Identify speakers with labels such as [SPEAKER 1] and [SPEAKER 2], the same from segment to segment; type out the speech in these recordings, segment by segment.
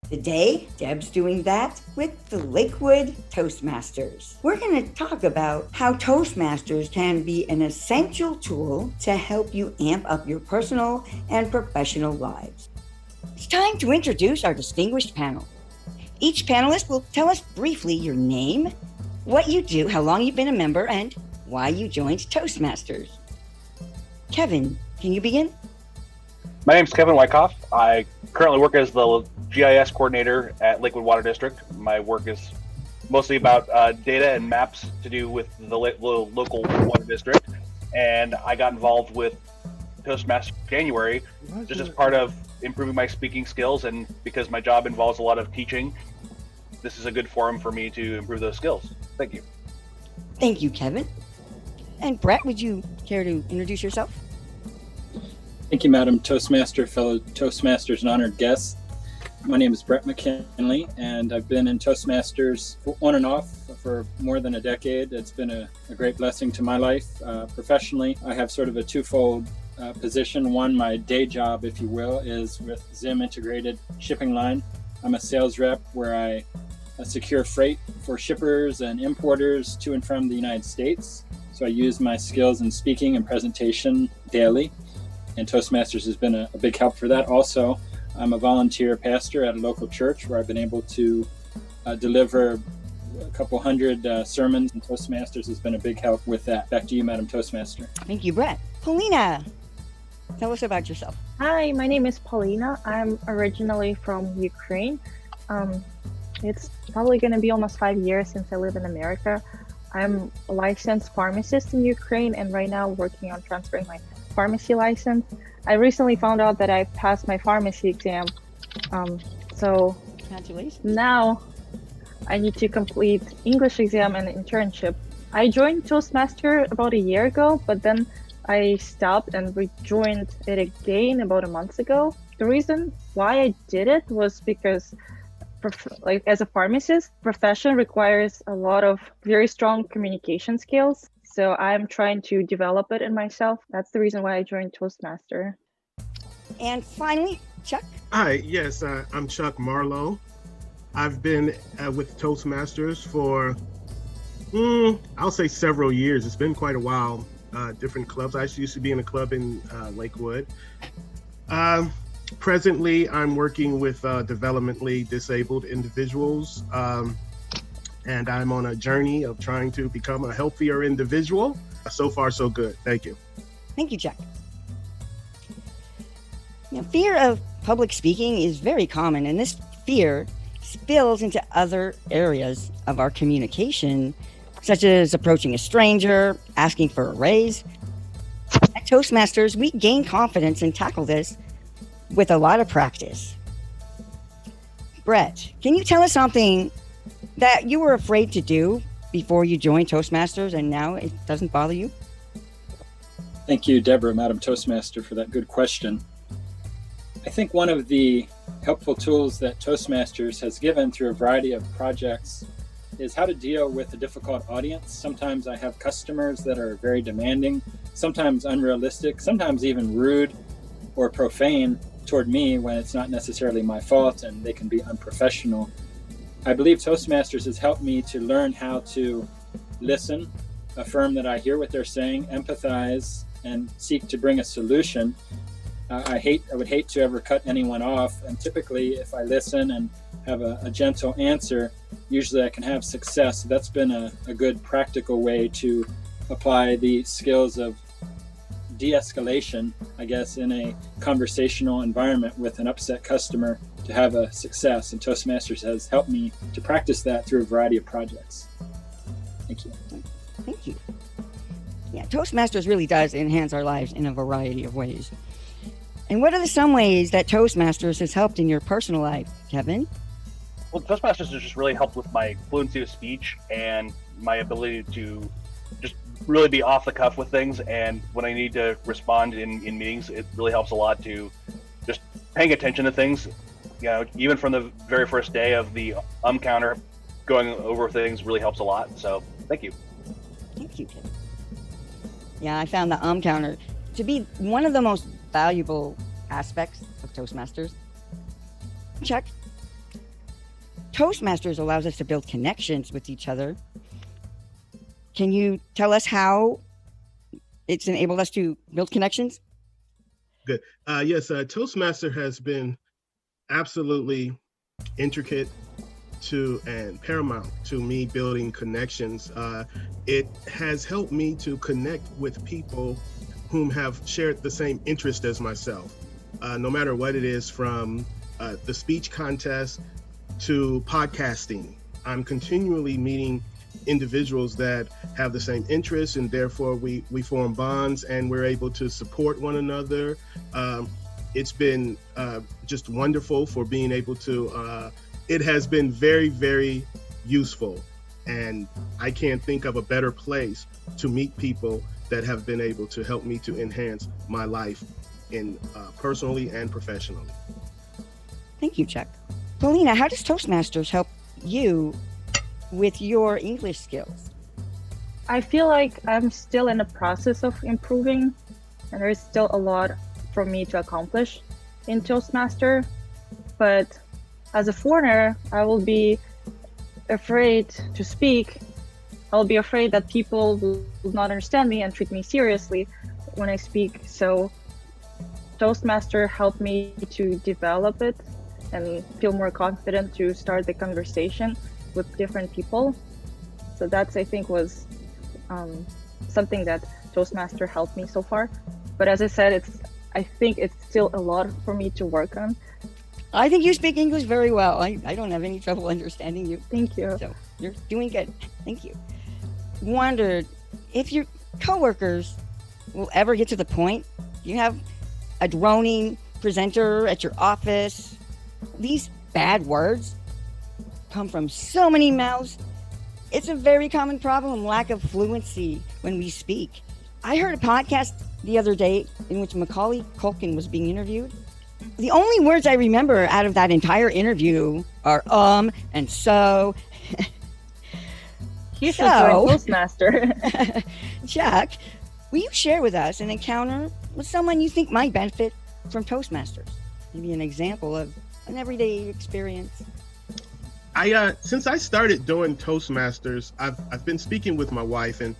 [SPEAKER 1] Today, Deb's doing that with the Lakewood Toastmasters. We're going to talk about how Toastmasters can be an essential tool to help you amp up your personal and professional lives. It's time to introduce our distinguished panel. Each panelist will tell us briefly your name, what you do, how long you've been a member, and why you joined Toastmasters. Kevin, can you begin?
[SPEAKER 2] My name is Kevin Wyckoff. I currently work as the GIS coordinator at Lakewood Water District. My work is mostly about data and maps to do with the local water district. And I got involved with Toastmaster January just as part of improving my speaking skills, and because my job involves a lot of teaching, this is a good forum for me to improve those skills. Thank you.
[SPEAKER 1] Thank you, Kevin. And Brett, would you care to introduce yourself?
[SPEAKER 3] Thank you, Madam Toastmaster, fellow Toastmasters and honored guests. My name is Brett McKinley, and I've been in Toastmasters on and off for more than a decade. It's been a great blessing to my life. Professionally, I have sort of a twofold position. One, my day job, if you will, is with Zim Integrated Shipping Line. I'm a sales rep where I secure freight for shippers and importers to and from the United States. So I use my skills in speaking and presentation daily, and Toastmasters has been a big help for that. Also, I'm a volunteer pastor at a local church where I've been able to deliver a couple hundred sermons, and Toastmasters has been a big help with that. Back to you, Madam Toastmaster.
[SPEAKER 1] Thank you, Brett. Paulina, tell us about yourself.
[SPEAKER 4] Hi, my name is Paulina. I'm originally from Ukraine. It's probably going to be almost 5 years since I live in America. I'm a licensed pharmacist in Ukraine, and right now working on transferring my pharmacy license. I recently found out that I passed my pharmacy exam. So
[SPEAKER 1] Congratulations.
[SPEAKER 4] now I need to complete English exam and internship. I joined Toastmaster about a year ago, but then I stopped and rejoined it again about a month ago. The reason why I did it was because as a pharmacist, profession requires a lot of very strong communication skills. So I'm trying to develop it in myself. That's the reason why I joined Toastmaster.
[SPEAKER 1] And finally, Chuck.
[SPEAKER 5] Hi, yes, I'm Chuck Marlowe. I've been with Toastmasters for, I'll say several years. It's been quite a while. Different clubs. I used to be in a club in Lakewood. Presently, I'm working with developmentally disabled individuals, and I'm on a journey of trying to become a healthier individual. So far, so good. Thank you.
[SPEAKER 1] Thank you, Chuck. Now, fear of public speaking is very common, and this fear spills into other areas of our communication, such as approaching a stranger, asking for a raise. At Toastmasters, we gain confidence and tackle this with a lot of practice. Brett, can you tell us something that you were afraid to do before you joined Toastmasters and now it doesn't bother you?
[SPEAKER 3] Thank you, Deborah, Madam Toastmaster, for that good question. I think one of the helpful tools that Toastmasters has given through a variety of projects is how to deal with a difficult audience. Sometimes I have customers that are very demanding, sometimes unrealistic, sometimes even rude or profane toward me when it's not necessarily my fault, and they can be unprofessional. I believe Toastmasters has helped me to learn how to listen, affirm that I hear what they're saying, empathize, and seek to bring a solution. I would hate to ever cut anyone off, and typically if I listen and have a gentle answer, usually I can have success. So that's been a good practical way to apply the skills of de-escalation, I guess, in a conversational environment with an upset customer to have a success. And Toastmasters has helped me to practice that through a variety of projects. Thank you.
[SPEAKER 1] Thank you. Yeah, Toastmasters really does enhance our lives in a variety of ways. And what are some ways that Toastmasters has helped in your personal life, Kevin?
[SPEAKER 2] Well, Toastmasters has just really helped with my fluency of speech and my ability to just really be off the cuff with things. And when I need to respond in meetings, it really helps a lot to just paying attention to things. You know, even from the very first day of the counter, going over things really helps a lot. So thank you.
[SPEAKER 1] Thank you, Kevin. Yeah, I found the counter to be one of the most valuable aspects of Toastmasters. Chuck? Toastmasters allows us to build connections with each other. Can you tell us how it's enabled us to build connections?
[SPEAKER 5] Good. Yes, Toastmaster has been absolutely intricate to and paramount to me building connections. It has helped me to connect with people whom have shared the same interest as myself, no matter what it is, from the speech contest to podcasting. I'm continually meeting individuals that have the same interests, and therefore we form bonds and we're able to support one another. It's been just wonderful for being able to, it has been very, very useful. And I can't think of a better place to meet people that have been able to help me to enhance my life in personally and professionally.
[SPEAKER 1] Thank you, Chuck. Paulina, how does Toastmasters help you with your English skills?
[SPEAKER 4] I feel like I'm still in the process of improving, and there's still a lot for me to accomplish in Toastmaster. But as a foreigner, I will be afraid to speak. I'll be afraid that people will not understand me and treat me seriously when I speak. So Toastmaster helped me to develop it and feel more confident to start the conversation with different people. So that's, I think, was something that Toastmaster helped me so far. But as I said, I think it's still a lot for me to work on.
[SPEAKER 1] I think you speak English very well. I don't have any trouble understanding you.
[SPEAKER 4] Thank you.
[SPEAKER 1] So you're doing good. Thank you. Wondered if your coworkers will ever get to the point you have a droning presenter at your office. These bad words come from so many mouths. It's a very common problem, lack of fluency when we speak. I heard a podcast the other day in which Macaulay Culkin was being interviewed. The only words I remember out of that entire interview are and so.
[SPEAKER 4] You should join Toastmaster.
[SPEAKER 1] Chuck, will you share with us an encounter with someone you think might benefit from Toastmasters? Maybe an example of an everyday experience.
[SPEAKER 5] Since I started doing Toastmasters, I've been speaking with my wife and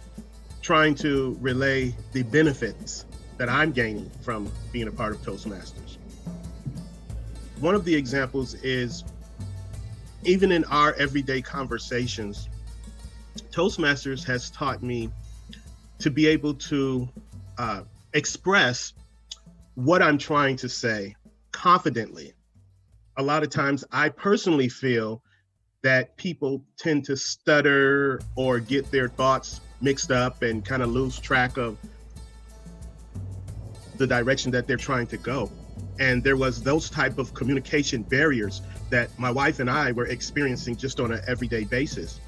[SPEAKER 5] trying to relay the benefits that I'm gaining from being a part of Toastmasters. One of the examples is, even in our everyday conversations, Toastmasters has taught me to be able to express what I'm trying to say confidently. A lot of times I personally feel that people tend to stutter or get their thoughts mixed up and kind of lose track of the direction that they're trying to go. And there was those type of communication barriers that my wife and I were experiencing just on an everyday basis.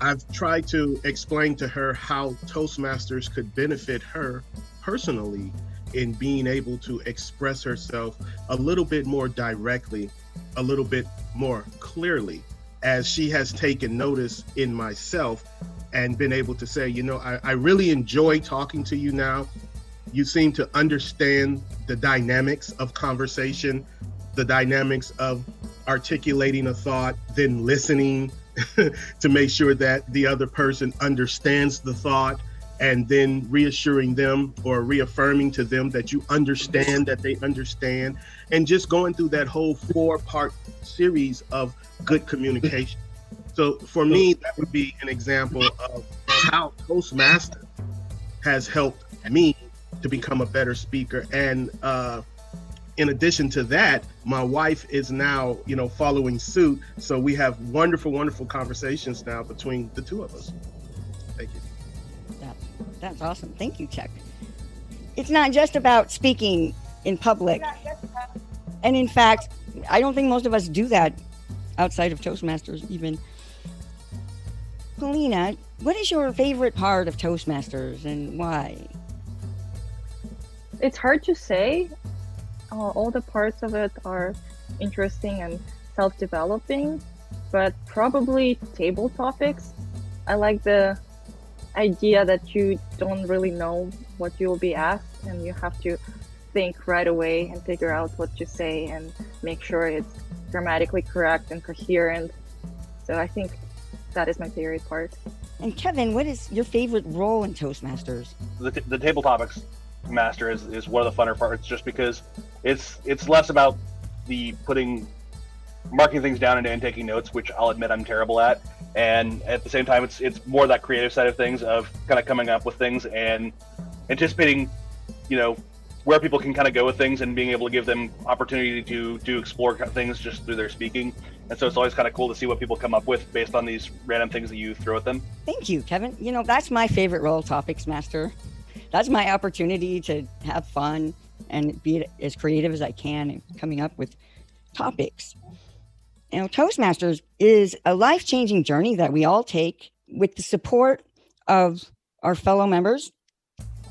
[SPEAKER 5] I've tried to explain to her how Toastmasters could benefit her personally in being able to express herself a little bit more directly, a little bit more clearly, as she has taken notice in myself and been able to say, you know, I really enjoy talking to you now. You seem to understand the dynamics of conversation, the dynamics of articulating a thought, then listening to make sure that the other person understands the thought, and then reassuring them or reaffirming to them that you understand that they understand, and just going through that whole 4-part series of good communication. So for me, that would be an example of how Toastmaster has helped me to become a better speaker. And in addition to that, my wife is now, following suit. So we have wonderful, wonderful conversations now between the two of us. Thank you.
[SPEAKER 1] That's awesome. Thank you, Chuck. It's not just about speaking in public. And in fact, I don't think most of us do that outside of Toastmasters even. Paulina, what is your favorite part of Toastmasters and why?
[SPEAKER 4] It's hard to say. All the parts of it are interesting and self-developing, but probably table topics. I like the idea that you don't really know what you will be asked, and you have to think right away and figure out what to say and make sure it's grammatically correct and coherent. So I think that is my favorite part.
[SPEAKER 1] And Kevin, what is your favorite role in Toastmasters?
[SPEAKER 2] The table topics master is one of the funner parts, just because it's less about the marking things down and taking notes, which I'll admit I'm terrible at, and at the same time it's more that creative side of things, of kind of coming up with things and anticipating, where people can kind of go with things, and being able to give them opportunity to explore things just through their speaking. And so it's always kind of cool to see what people come up with based on these random things that you throw at them.
[SPEAKER 1] Thank you, Kevin. That's my favorite role, Topics Master. That's my opportunity to have fun and be as creative as I can in coming up with topics. Toastmasters is a life-changing journey that we all take with the support of our fellow members,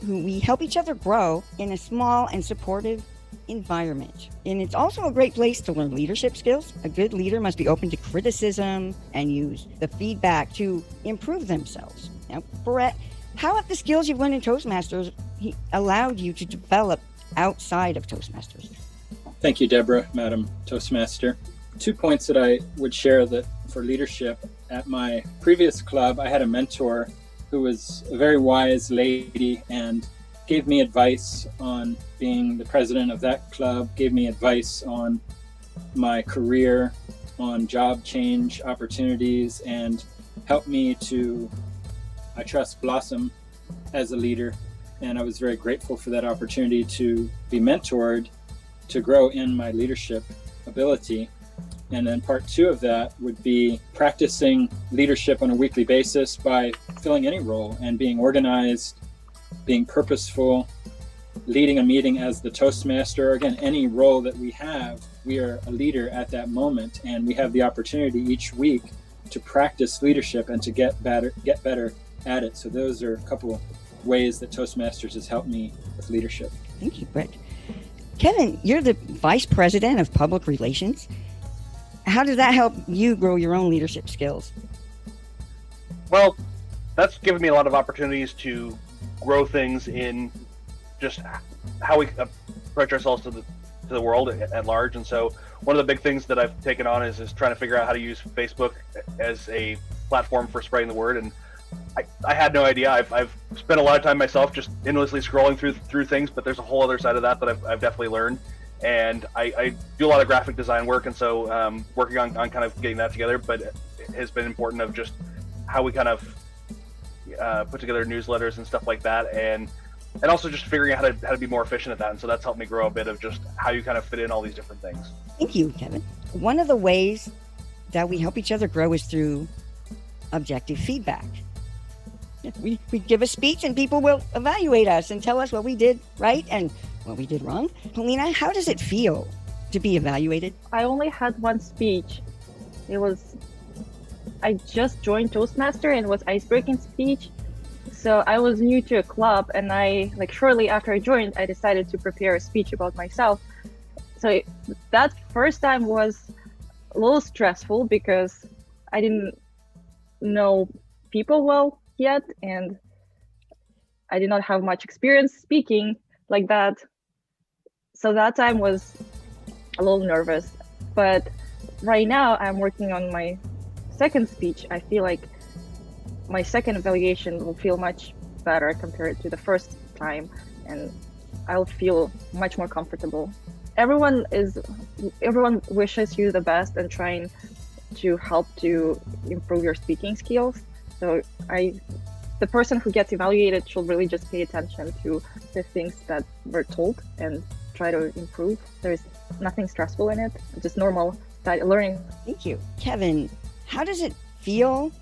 [SPEAKER 1] who we help each other grow in a small and supportive environment. And it's also a great place to learn leadership skills. A good leader must be open to criticism and use the feedback to improve themselves. Now, Brett, how have the skills you've learned in Toastmasters allowed you to develop outside of Toastmasters?
[SPEAKER 3] Thank you, Deborah, Madam Toastmaster. 2 points that I would share that for leadership. At my previous club, I had a mentor who was a very wise lady and gave me advice on being the president of that club, gave me advice on my career, on job change opportunities, and helped me to, I trust, blossom as a leader. And I was very grateful for that opportunity to be mentored, to grow in my leadership ability. And then part 2 of that would be practicing leadership on a weekly basis by filling any role and being organized, being purposeful, leading a meeting as the Toastmaster. Again, any role that we have, we are a leader at that moment, and we have the opportunity each week to practice leadership and to get better at it. So those are a couple ways that Toastmasters has helped me with leadership.
[SPEAKER 1] Thank you, Brett. Kevin, you're the Vice President of Public Relations. How does that help you grow your own leadership skills?
[SPEAKER 2] Well, that's given me a lot of opportunities to grow things in just how we approach ourselves to the world at large. And so one of the big things that I've taken on is trying to figure out how to use Facebook as a platform for spreading the word. And I had no idea. I've spent a lot of time myself just endlessly scrolling through things, but there's a whole other side of that I've definitely learned. And I do a lot of graphic design work, and so working on kind of getting that together, but it has been important of just how we kind of put together newsletters and stuff like that, and also just figuring out how to be more efficient at that. And so that's helped me grow a bit of just how you kind of fit in all these different things.
[SPEAKER 1] Thank you, Kevin. One of the ways that we help each other grow is through objective feedback. We give a speech and people will evaluate us and tell us what we did right and what we did wrong. Paulina, how does it feel to be evaluated?
[SPEAKER 4] I only had one speech. I just joined Toastmaster and it was icebreaking speech. So I was new to a club, and shortly after I joined, I decided to prepare a speech about myself. So that first time was a little stressful because I didn't know people well yet, and I did not have much experience speaking like that. So that time was a little nervous. But right now I'm working on my second speech. I feel like my second evaluation will feel much better compared to the first time, and I'll feel much more comfortable. Everyone wishes you the best and trying to help to improve your speaking skills. So the person who gets evaluated should really just pay attention to the things that were told and try to improve. There's nothing stressful in it, just normal learning.
[SPEAKER 1] Thank you. Kevin, how does it feel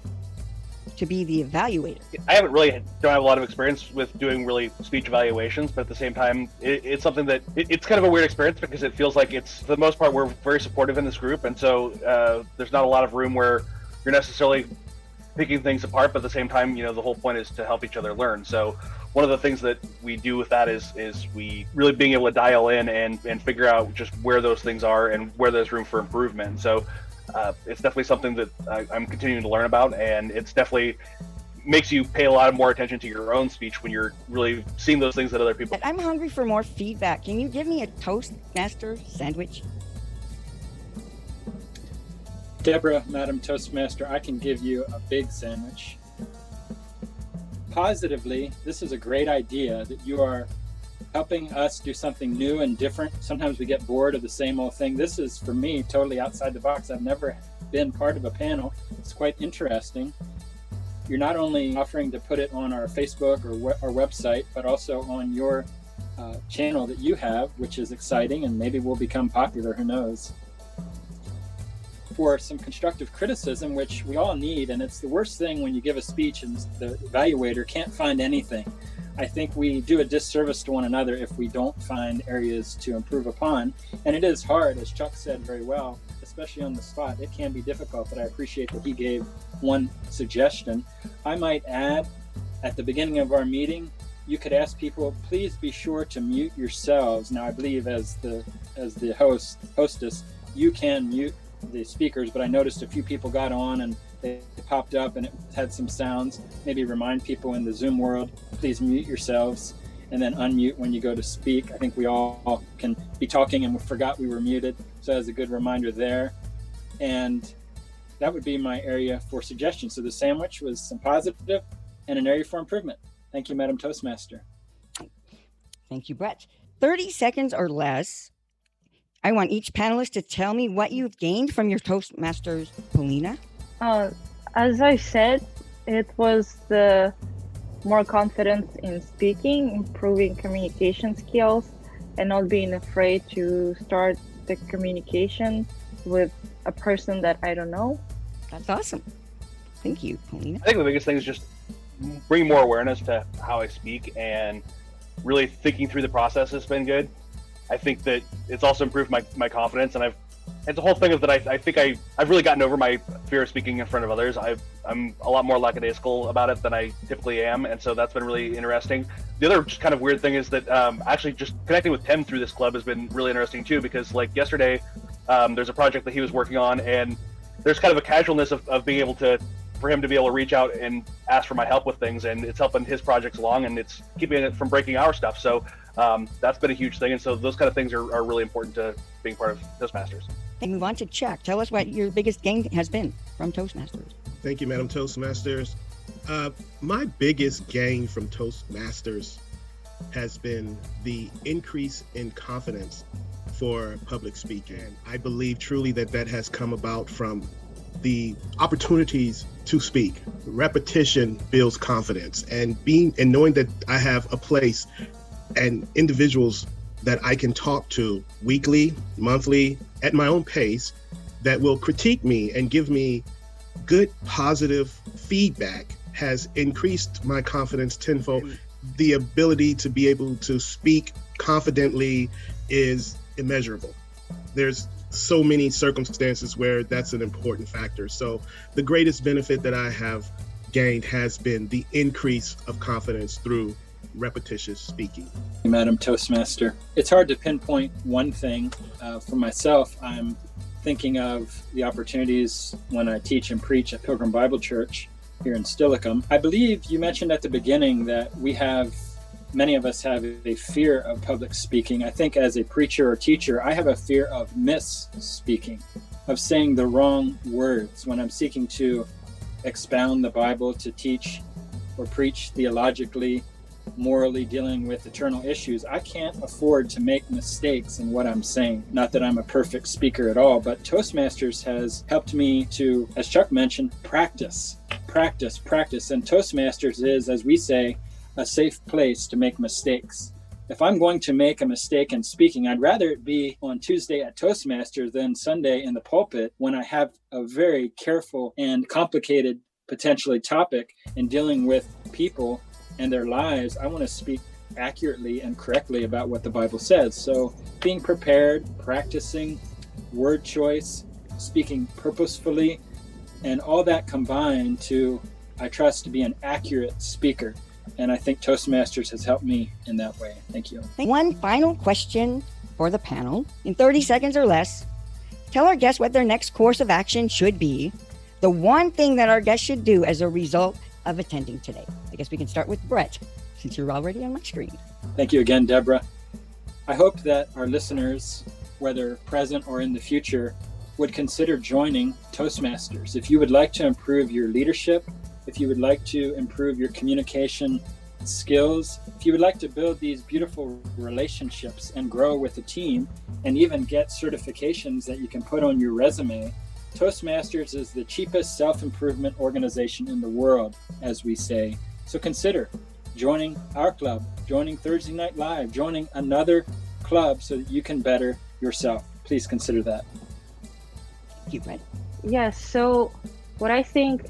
[SPEAKER 1] to be the evaluator?
[SPEAKER 2] I don't have a lot of experience with doing really speech evaluations, but at the same time, it's something that it's kind of a weird experience because it feels like it's, for the most part, we're very supportive in this group. And so there's not a lot of room where you're necessarily picking things apart, but at the same time, the whole point is to help each other learn. So one of the things that we do with that is we really being able to dial in and figure out just where those things are and where there's room for improvement. So it's definitely something that I'm continuing to learn about, and it's definitely makes you pay a lot more attention to your own speech when you're really seeing those things that other people.
[SPEAKER 1] I'm hungry for more feedback. Can you give me a Toastmaster sandwich?
[SPEAKER 3] Deborah, Madam Toastmaster, I can give you a big sandwich. Positively, this is a great idea that you are helping us do something new and different. Sometimes we get bored of the same old thing. This is, for me, totally outside the box. I've never been part of a panel. It's quite interesting. You're not only offering to put it on our Facebook or our website, but also on your channel that you have, which is exciting, and maybe will become popular, who knows. For some constructive criticism, which we all need, and it's the worst thing when you give a speech and the evaluator can't find anything. I think we do a disservice to one another if we don't find areas to improve upon. And it is hard, as Chuck said very well, especially on the spot. It can be difficult, but I appreciate that he gave one suggestion. I might add, at the beginning of our meeting, you could ask people, please be sure to mute yourselves. Now, I believe as the hostess, you can mute the speakers, but I noticed a few people got on and they popped up and it had some sounds. Maybe remind people in the Zoom world, please mute yourselves and then unmute when you go to speak. I think we all can be talking and we forgot we were muted. So that's a good reminder there. And that would be my area for suggestions. So the sandwich was some positive and an area for improvement. Thank you, Madam Toastmaster.
[SPEAKER 1] Thank you, Brett. 30 seconds or less. I want each panelist to tell me what you've gained from your Toastmasters. Paulina?
[SPEAKER 4] As I said, it was the more confidence in speaking, improving communication skills, and not being afraid to start the communication with a person that I don't know.
[SPEAKER 1] That's awesome. Thank you, Paulina.
[SPEAKER 2] I think the biggest thing is just bringing more awareness to how I speak and really thinking through the process has been good. I think that it's also improved my confidence, and it's a whole thing of that I think I've really gotten over my fear of speaking in front of others. I'm a lot more lackadaisical about it than I typically am, and so that's been really interesting. The other just kind of weird thing is that actually just connecting with Tim through this club has been really interesting too, because like yesterday, there's a project that he was working on, and there's kind of a casualness of being able for him to be able to reach out and ask for my help with things, and it's helping his projects along, and it's keeping it from breaking our stuff. So that's been a huge thing, and so those kind of things are really important to being part of Toastmasters.
[SPEAKER 1] And move on to Chuck. Tell us what your biggest gain has been from Toastmasters.
[SPEAKER 5] Thank you, Madam Toastmasters. My biggest gain from Toastmasters has been the increase in confidence for public speaking. And I believe truly that has come about from the opportunities to speak. Repetition builds confidence, and knowing that I have a place and individuals that I can talk to weekly, monthly, at my own pace, that will critique me and give me good, positive feedback has increased my confidence tenfold. The ability to be able to speak confidently is immeasurable. There's so many circumstances where that's an important factor. So the greatest benefit that I have gained has been the increase of confidence through repetitious speaking.
[SPEAKER 3] Madam Toastmaster, it's hard to pinpoint one thing. For myself, I'm thinking of the opportunities when I teach and preach at Pilgrim Bible Church here in Stillicum. I believe you mentioned at the beginning that many of us have a fear of public speaking. I think as a preacher or teacher, I have a fear of misspeaking, of saying the wrong words when I'm seeking to expound the Bible, to teach or preach theologically, morally, dealing with eternal issues. I can't afford to make mistakes in what I'm saying. Not that I'm a perfect speaker at all, but Toastmasters has helped me to, as Chuck mentioned, practice. And Toastmasters is, as we say, a safe place to make mistakes. If I'm going to make a mistake in speaking, I'd rather it be on Tuesday at Toastmasters than Sunday in the pulpit, when I have a very careful and complicated, potentially, topic in dealing with people and their lives. I want to speak accurately and correctly about what the Bible says. So being prepared, practicing, word choice, speaking purposefully, and all that combined to, I trust, to be an accurate speaker. And I think Toastmasters has helped me in that way. Thank you.
[SPEAKER 1] One final question for the panel. In 30 seconds or less, tell our guests what their next course of action should be, the one thing that our guests should do as a result of attending today. I guess we can start with Brett, since you're already on my screen.
[SPEAKER 3] Thank you again, Deborah. I hope that our listeners, whether present or in the future, would consider joining Toastmasters. If you would like to improve your leadership, if you would like to improve your communication skills, if you would like to build these beautiful relationships and grow with a team and even get certifications that you can put on your resume, Toastmasters is the cheapest self-improvement organization in the world, as we say. So consider joining our club, joining Thursday Night Live, joining another club so that you can better yourself. Please consider that.
[SPEAKER 1] Thank you, Brett.
[SPEAKER 4] Yes, so what I think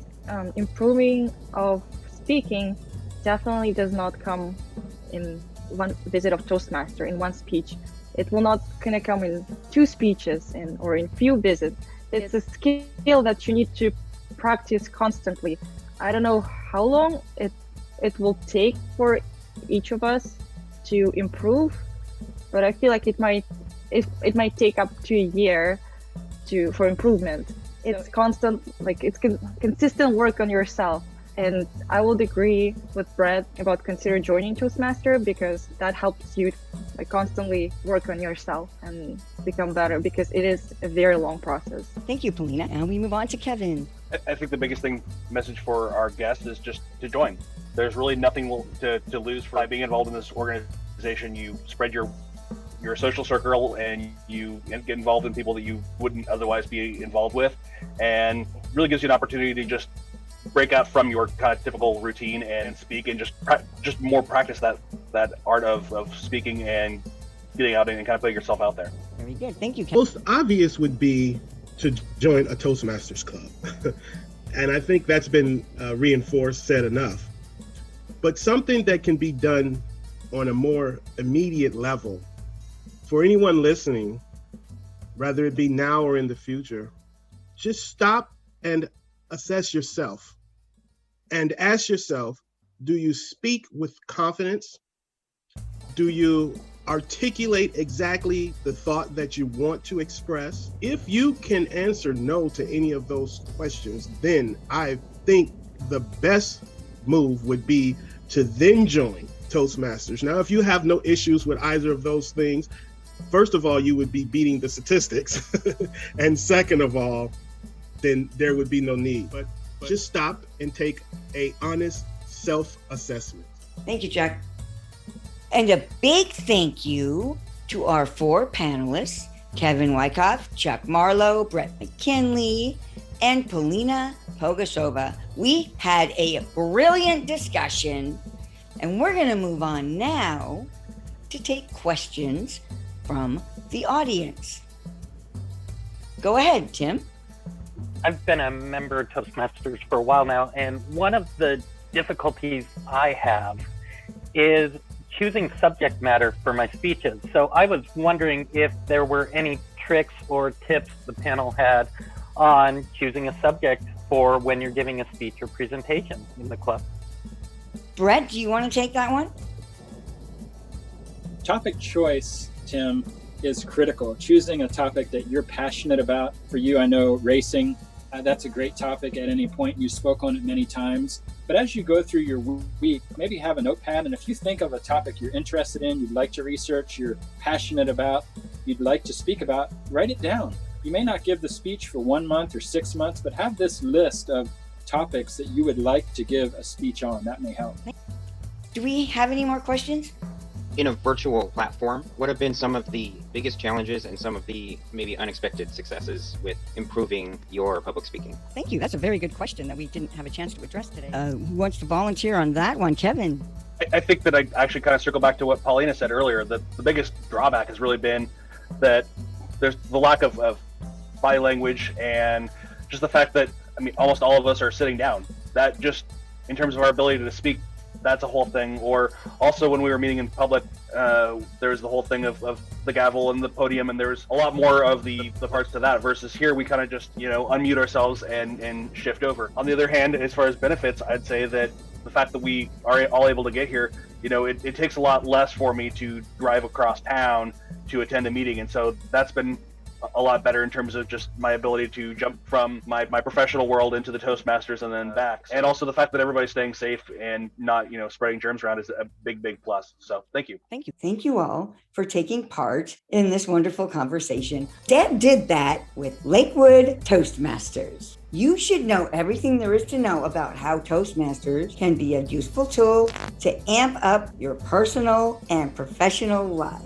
[SPEAKER 4] improving of speaking definitely does not come in one visit of Toastmaster, in one speech. It will not gonna come in 2 speeches or in few visits. It's a skill that you need to practice constantly. I don't know how long it will take for each of us to improve, but I feel like it might take up to a year for improvement. It's constant, like it's consistent work on yourself. And I would agree with Brett about consider joining Toastmaster, because that helps you like constantly work on yourself and become better, because it is a very long process.
[SPEAKER 1] Thank you, Paulina. And we move on to Kevin.
[SPEAKER 2] I think the biggest message for our guests is just to join. There's really nothing to lose by being involved in this organization. You spread your social circle and you get involved in people that you wouldn't otherwise be involved with, and really gives you an opportunity to just break out from your kind of typical routine and speak, and just more practice that art of speaking and getting out and kind of putting yourself out there.
[SPEAKER 1] Very good. Thank you, Kevin.
[SPEAKER 5] Most obvious would be to join a Toastmasters club. And I think that's been said enough. But something that can be done on a more immediate level for anyone listening, whether it be now or in the future, just stop and assess yourself and ask yourself, do you speak with confidence? Do you articulate exactly the thought that you want to express? If you can answer no to any of those questions, then I think the best move would be to then join Toastmasters. Now, if you have no issues with either of those things, first of all, you would be beating the statistics. And second of all, then there would be no need. But just stop and take an honest self-assessment.
[SPEAKER 1] Thank you, Chuck. And a big thank you to our 4 panelists, Kevin Wyckoff, Chuck Marlowe, Brett McKinley, and Paulina Pogasova. We had a brilliant discussion, and we're going to move on now to take questions from the audience. Go ahead, Tim.
[SPEAKER 6] I've been a member of Toastmasters for a while now, and one of the difficulties I have is choosing subject matter for my speeches. So I was wondering if there were any tricks or tips the panel had on choosing a subject for when you're giving a speech or presentation in the club.
[SPEAKER 1] Brett, do you want to take that one?
[SPEAKER 3] Topic choice, Tim, is critical. Choosing a topic that you're passionate about. For you, I know racing, that's a great topic at any point. You spoke on it many times. But as you go through your week, maybe have a notepad, and if you think of a topic you're interested in, you'd like to research, you're passionate about, you'd like to speak about, write it down. You may not give the speech for 1 month or 6 months, but have this list of topics that you would like to give a speech on. That may help.
[SPEAKER 1] Do we have any more questions?
[SPEAKER 7] In a virtual platform, what have been some of the biggest challenges and some of the maybe unexpected successes with improving your public speaking?
[SPEAKER 1] Thank you. That's a very good question that we didn't have a chance to address today. Who wants to volunteer on that one? Kevin.
[SPEAKER 2] I think that I actually kind of circle back to what Paulina said earlier, that the biggest drawback has really been that there's the lack of body language, and just the fact that, I mean, almost all of us are sitting down. That just, in terms of our ability to speak, that's a whole thing. Or also when we were meeting in public, there's the whole thing of the gavel and the podium, and there's a lot more of the parts to that, versus here we kind of just, unmute ourselves and shift over. On the other hand, as far as benefits, I'd say that the fact that we are all able to get here, it takes a lot less for me to drive across town to attend a meeting. And so that's been a lot better in terms of just my ability to jump from my professional world into the Toastmasters and then back. And also the fact that everybody's staying safe and not, spreading germs around is a big, big plus. So thank you.
[SPEAKER 1] Thank you. Thank you all for taking part in this wonderful conversation. Deb did that with Lakewood Toastmasters. You should know everything there is to know about how Toastmasters can be a useful tool to amp up your personal and professional lives.